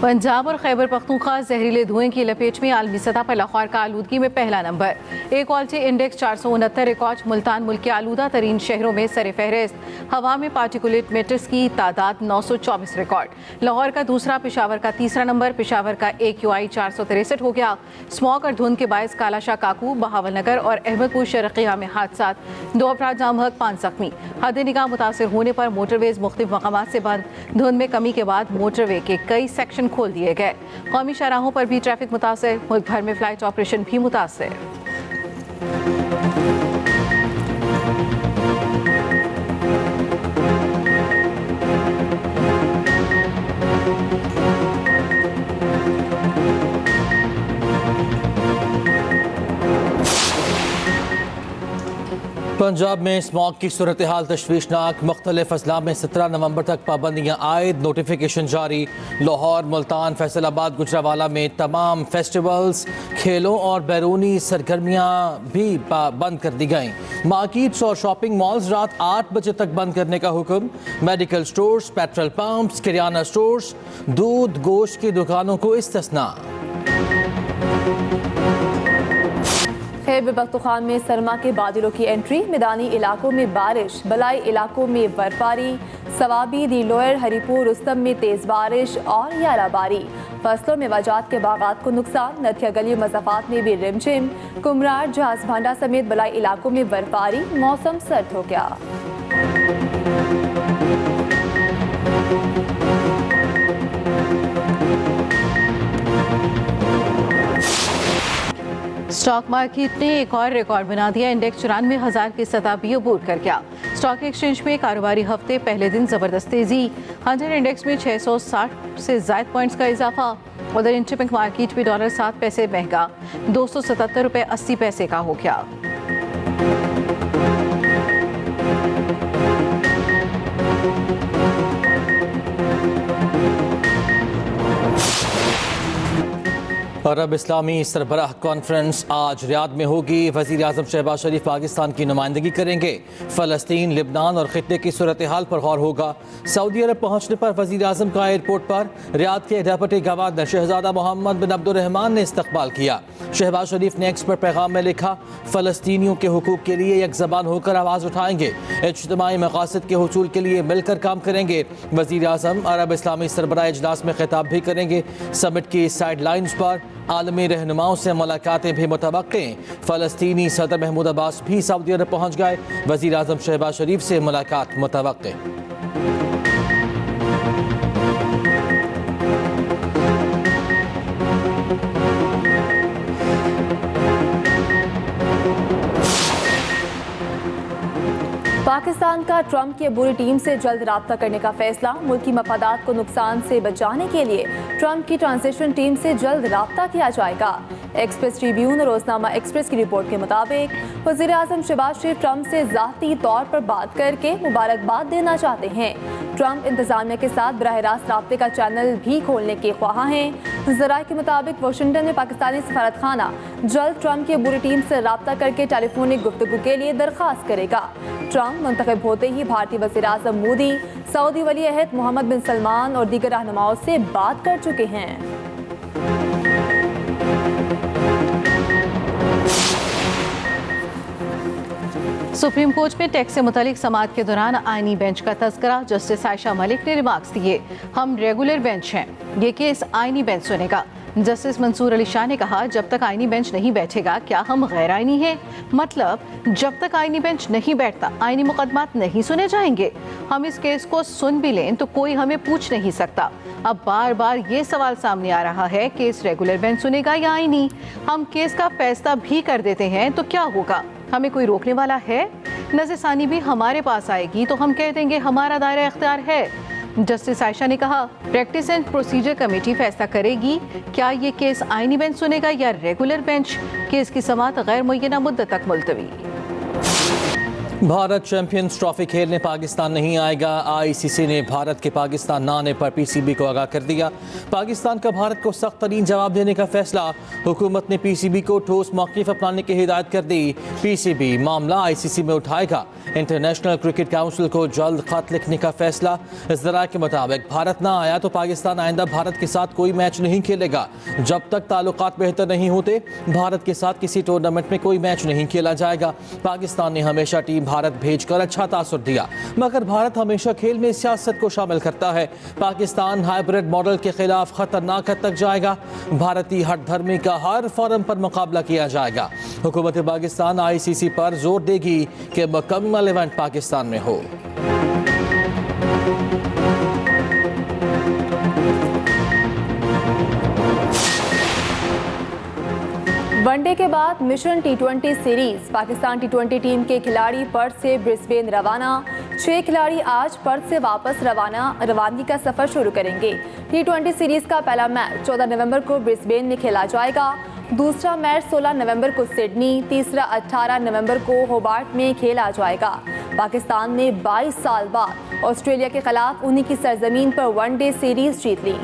पंजाब और खैबर पख्तूनख्वा जहरीले धुएं की लपेट में आलमी सतह पर लाहौर का आलूदगी में पहला number. Air quality index 469 record. Multan मुल्क के आलूदा तरीन शहरों में सर फहरिस्त। हवा में पार्टिकुलेट मैटर्स की तादाद 924 रिकॉर्ड। लाहौर का दूसरा, पेशावर का तीसरा नंबर। पेशावर का AQI 463 हो गया। स्मॉग और धुंध के बायस कालाशाह काकू, बहावलनगर और अहमदपुर शर्किया में हादसा। 2 अफराद जाम हक, 5 जख्मी। हद निगाह मुतासर होने पर मोटरवेज मुख्तलिफ मकामात से बंद। धुंध में कमी के बाद मोटरवे के कई सेक्शन खोल दिए गए। कौमी शाहराहों पर भी ट्रैफिक मुतासर। मुल्क भर में फ्लाइट ऑपरेशन भी मुतासर। पंजाब में स्मॉग की सूरत हाल तशवीशनाक। मुख्तलिफ अजला में 17 नवंबर तक पाबंदियाँ आयद, नोटिफिकेशन जारी। लाहौर, मुल्तान, फैसलाबाद, गुजरावाला में तमाम फेस्टिवल्स, खेलों और बैरूनी सरगर्मियाँ भी बंद कर दी गईं। मार्केट्स और शॉपिंग मॉल्स रात 8 बजे तक बंद करने का हुक्म। मेडिकल स्टोर्स, पेट्रोल पंप्स, किराना स्टोर्स, दूध गोश्त की दुकानों को इस्तिस्ना। खैबर पख्तूनख्वा में सरमा के बादलों की एंट्री। मैदानी इलाकों में बारिश, बलाई इलाकों में बर्फबारी। सवाबी, दी लोयर, हरीपुर, रुस्तम में तेज़ बारिश और याराबारी। फसलों में वजात के बागात को नुकसान। नथिया गली मज़ाफ़ात में भी रिमझिम। कुमरार, जहाज भांडा समेत बलाई इलाकों में बर्फबारी। मौसम सर्द हो गया। स्टॉक मार्केट ने एक और रिकॉर्ड बना दिया। इंडेक्स 94,000 की सतह भी अबूर कर गया। स्टॉक एक्सचेंज में कारोबारी हफ्ते पहले दिन जबरदस्त तेजी। 100 इंडेक्स में 660 से ज़ायद पॉइंट्स का इजाफा। उधर इंटरबैंक मार्केट में डॉलर 7 पैसे महंगा, 277 रुपये 80 पैसे का हो गया। अरब इस्लामी सरबराह कॉन्फ्रेंस आज रियाद में होगी। वज़ीर आज़म शहबाज शरीफ पाकिस्तान की नुमाइंदगी करेंगे। फ़लस्तीन, लिबनान और ख़ित्ते की सूरत हाल पर गौर होगा। सऊदी अरब पहुँचने पर वज़ीर आज़म का एयरपोर्ट पर रियाद के डेप्यूटी गवर्नर शहजादा मोहम्मद बिन अब्दुर्रहमान ने इस्तकबाल किया। शहबाज शरीफ ने एक्स पर पैगाम में लिखा, फ़लस्तीनियों के हुकूक के लिए एक ज़बान होकर आवाज़ उठाएंगे। इज्तिमाई मकासद के हुसूल के लिए मिलकर काम करेंगे। वज़ीर आज़म अरब इस्लामी सरबराह इजलास में खिताब भी करेंगे। समिट की साइड लाइन्स पर आलमी रहनुमाओं से मुलाकातें भी मुतवक्के। फ़लस्तीनी सदर महमूद अब्बास भी सऊदी अरब पहुँच गए। वज़ीर आज़म शहबाज शरीफ से मुलाकात मुतवक्के। पाकिस्तान का ट्रंप की बुरी टीम से जल्द राब्ता करने का फैसला। मुल्की मफादात को नुकसान से बचाने के लिए ट्रंप की ट्रांजिशन टीम से जल्द राब्ता किया जाएगा। एक्सप्रेस ट्रिब्यून और रोजनामा एक्सप्रेस की रिपोर्ट के मुताबिक वज़ीर आज़म शहबाज शरीफ ट्रंप से ज़ाती तौर पर बात करके मुबारकबाद देना चाहते हैं। ट्रंप इंतजामिया के साथ बराह रास्त राब्ते का चैनल भी खोलने के ख्वाह हैं। ज़राए के मुताबिक वाशिंगटन में पाकिस्तानी सफारत खाना जल्द ट्रंप की बुरी टीम से राब्ता करके टेलीफोनिक गुफ्तगू के लिए दरख्वास्त करेगा। ट्रंप मुंतखब होते ही भारतीय वज़ीर आज़म मोदी, सऊदी वली अहद मोहम्मद बिन सलमान और दीगर रहनुमाओं से बात कर चुके हैं। सुप्रीम कोर्ट में टैक्स से मुतालिक समाअत के दौरान आईनी बेंच का तज़किरा। जस्टिस आयशा मलिक ने रिमार्क्स दिए, हम रेगुलर बेंच हैं, ये केस आईनी बेंच सुनेगा। जस्टिस मंसूर अली शाह ने कहा, जब तक आईनी बेंच नहीं बैठेगा क्या हम गैर आईनी हैं? मतलब जब तक आईनी बेंच नहीं बैठता आईनी मुकदमात नहीं सुने जाएंगे। हम इस केस को सुन भी लें तो कोई हमें पूछ नहीं सकता। अब बार बार ये सवाल सामने आ रहा है, केस रेगुलर बेंच सुनेगा या आईनी? हम केस का फैसला भी कर देते हैं तो क्या होगा? हमें कोई रोकने वाला है? नज़रसानी भी हमारे पास आएगी तो हम कह देंगे हमारा दायरा इख्तियार है। जस्टिस आयशा ने कहा, प्रैक्टिस एंड प्रोसीजर कमेटी फैसला करेगी क्या ये केस आईनी बेंच सुनेगा या रेगुलर बेंच। केस की समाअत गैर मुय्यना मुद्दत तक मुलतवी। भारत चैंपियंस ट्रॉफी खेलने पाकिस्तान नहीं आएगा। आईसीसी ने भारत के पाकिस्तान न आने पर पीसीबी को आगाह कर दिया। पाकिस्तान का भारत को सख्त तरीन जवाब देने का फैसला। हुकूमत ने पीसीबी को ठोस मौक़िफ़ अपनाने की हिदायत कर दी। पीसीबी मामला आईसीसी में उठाएगा। इंटरनेशनल क्रिकेट काउंसिल को जल्द खत लिखने का फैसला। इस ज़राए के मुताबिक भारत ना आया तो पाकिस्तान आइंदा भारत के साथ कोई मैच नहीं खेलेगा। जब तक ताल्लुकात बेहतर नहीं होते भारत के साथ किसी टूर्नामेंट में कोई मैच नहीं खेला जाएगा। पाकिस्तान ने हमेशा टीम भारत भेजकर अच्छा तासुर दिया, मगर भारत हमेशा खेल में सियासत को शामिल करता है। पाकिस्तान हाइब्रिड मॉडल के खिलाफ खतरनाक हद तक जाएगा। भारतीय हट धर्मी का हर फोरम पर मुकाबला किया जाएगा। हुकूमत पाकिस्तान आईसीसी पर जोर देगी कि मुकम्मल इवेंट पाकिस्तान में हो। वनडे के बाद मिशन टी20 सीरीज पाकिस्तान टी20 टीम के खिलाड़ी पर्थ से ब्रिस्बेन रवाना। 6 खिलाड़ी आज पर्थ से वापस रवानगी का सफर शुरू करेंगे। टी20 सीरीज का पहला मैच 14 नवंबर को ब्रिस्बेन में खेला जाएगा। दूसरा मैच 16 नवंबर को सिडनी, तीसरा 18 नवंबर को होबार्ट में खेला जाएगा। पाकिस्तान ने 22 साल बाद ऑस्ट्रेलिया के खिलाफ उन्हीं की सरजमीन पर वनडे सीरीज जीत ली।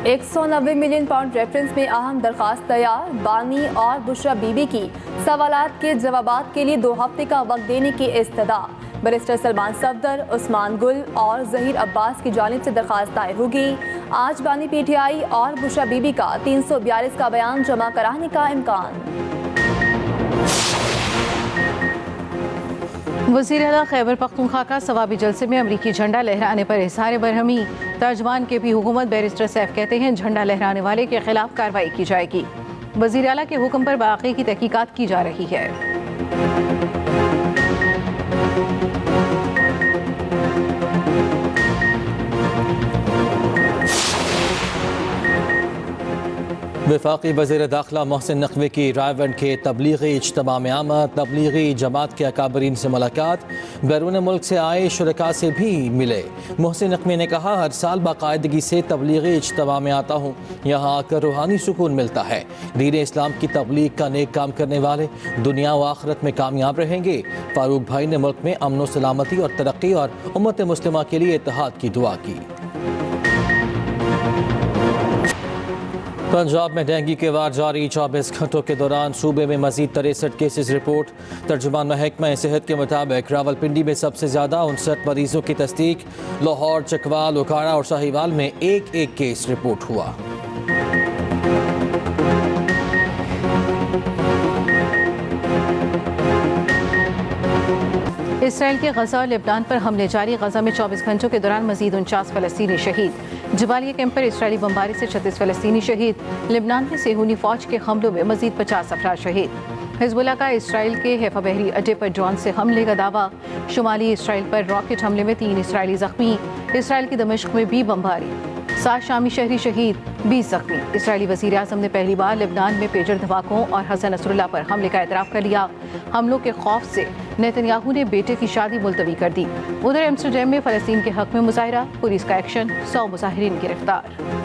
190 मिलियन पाउंड रेफरेंस में अहम दरखास्त तैयार। बानी और बुशरा बीबी की सवालात के जवाबात के लिए 2 हफ्ते का वक्त देने की इस्तदा। बैरिस्टर सलमान सफदर, उस्मान गुल और जहीर अब्बास की जानिब से दरखास्त दायर होगी। आज बानी पीटीआई और बुशरा बीबी का 342 का बयान जमा कराने का इम्कान। वज़ीर आला खैबर पख्तूनख्वा का सवाबी जलसे में अमरीकी झंडा लहराने पर इज़हार बरहमी। तर्जमान के भी हुकूमत बैरिस्टर सैफ कहते हैं झंडा लहराने वाले के खिलाफ कार्रवाई की जाएगी। वज़ीर आला के हुक्म पर वाक़े की तहकीकात की जा रही है। वफाकी वज़ीर दाखिला मोहसिन नकवी की रायवंड के तबलीगी इज्तिमा में आमद। तबलीगी जमात के अकाबरीन से मुलाकात। बैरून मुल्क से आए शुरका से भी मिले। मोहसिन नकवी ने कहा, हर साल बाकायदगी से तबलीगी इज्तिमा में आता हूँ। यहाँ आकर रूहानी सुकून मिलता है। दीन इस्लाम की तबलीग का नेक काम करने वाले दुनिया व आखिरत में कामयाब रहेंगे। फारूक भाई ने मुल्क में अमन व सलामती और तरक्की और उम्मत मुस्लिमा के लिए इत्तेहाद की दुआ की। पंजाब में डेंगू के वार जारी। 24 घंटों के दौरान सूबे में मजीद 63 केसेस रिपोर्ट। तर्जुमान महकमा सेहत के मुताबिक रावलपिंडी में सबसे ज़्यादा 59 मरीजों की तस्दीक। लाहौर, चकवाल, उकाड़ा और साहिवाल में एक केस रिपोर्ट हुआ। इसराइल के गजा और लेबनान पर हमले जारी। गजा में 24 घंटों के दौरान मजीद 49 फ़लस्तीनी शहीद। जबालिया कैंप पर इसराइली बमबारी से 36 फ़लस्तीनी शहीद। लेबनान में सेहूनी फ़ौज के हमलों में मजीद 50 अफराद शहीद। हिजबुल्लाह का इसराइल के हैफा बहरी अड्डे पर ड्रोन से हमले का दावा। शुमाली इसराइल पर रॉकेट हमले में 3 इसराइली जख्मी। इसराइल की दमिश्क में भी बमबारी, 7 शामी शहरी शहीद, 20 जख्मी। इसराइली वज़ीर आज़म ने पहली बार लेबनान में पेजर धमाकों और हसन नसरुल्लाह पर हमले का एतराफ़ कर लिया। हमलों के खौफ से नेतन्याहू ने बेटे की शादी मुलतवी कर दी। उधर एम्स्टरडैम में फ़लस्तीन के हक में मुजाहिरा, पुलिस का एक्शन, 100 मुजाहिरीन गिरफ्तार।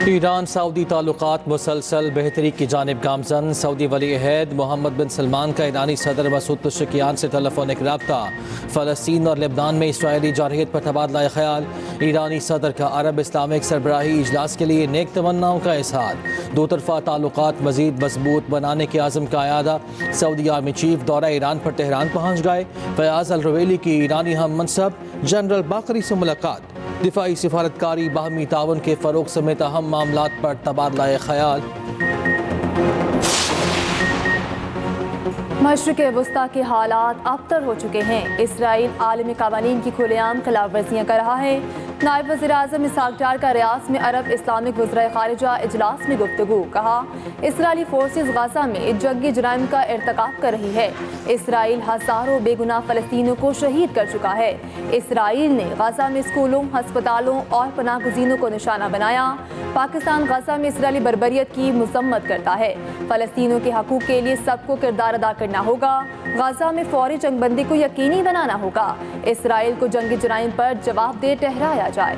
ईरान सऊदी ताल्लुकात मुसलसल बेहतरी की जानिब गामजन। सऊदी वली अहद मोहम्मद बिन सलमान का ईरानी सदर मसूद पेज़ेश्कियान से टेलीफोनिक रब्ता। फ़लस्तीन और लेबनान में इसराइली जारहियत पर तबादला ख्याल। ईरानी सदर का अरब इस्लामिक सरबराही इजलास के लिए नेक तमन्नाओं का इजहार। दो तरफ़ा ताल्लुकात मज़ीद मजबूत बनाने के आज़म का अयादा। सऊदी आर्मी चीफ दौरा ईरान पर तेहरान पहुँच गए। फ़याज़ अल रवेली की ईरानी हम मनसब जनरल बाकरी से मुलाकात। दिफाई सिफारतकारी, बाहमी ताउन के फ़रोग़ समेत अहम मामलात पर तबादला ख्याल। मशरिक़ वस्ता के हालात अबतर हो चुके हैं। इसराइल आलमी क़वानीन की खुलेआम खिलाफ वर्जियाँ कर रहा है। नायब वज़ीर-ए-आज़म इसहाक डार का रियाद में अरब इस्लामिक वज़राए ख़ारिजा इजलास में गुफ्तगू। कहा, इसराइली फोर्सेस गाज़ा में जंगी जराइम का इर्तिकाब कर रही है। इसराइल हज़ारों बेगुनाह फ़लस्तीनियों को शहीद कर चुका है। इसराइल ने गाज़ा में स्कूलों, हस्पतालों और पनाहगज़ीनों को निशाना बनाया। पाकिस्तान गाज़ा में इसराइली बर्बरियत की मज़म्मत करता है। फ़लस्तीनियों के हकूक़ के लिए सबको किरदार अदा करना होगा। गाज़ा में फौरी जंगबंदी को यकीनी बनाना होगा। इसराइल को जंगी जराइम पर जवाबदेह ठहराया जाए।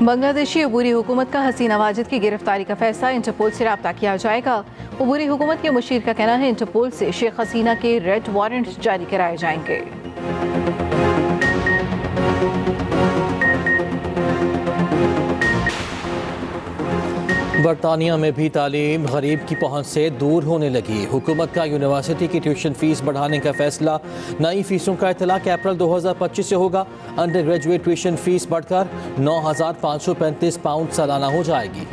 बांग्लादेशी अबूरी हुकूमत का हसीना वाजिद की गिरफ्तारी का फैसला, इंटरपोल से रब्ता किया जाएगा। अबूरी हुकूमत के मुशीर का कहना है इंटरपोल से शेख हसीना के रेड वारंट जारी कराए जाएंगे। बरतानिया में भी तालीम गरीब की पहुंच से दूर होने लगी। हुकूमत का यूनिवर्सिटी की ट्यूशन फीस बढ़ाने का फैसला। नई फीसों का इतलाक अप्रैल 2025 से होगा। अंडर ग्रेजुएट ट्यूशन फीस बढ़कर 9,535 पाउंड सालाना हो जाएगी।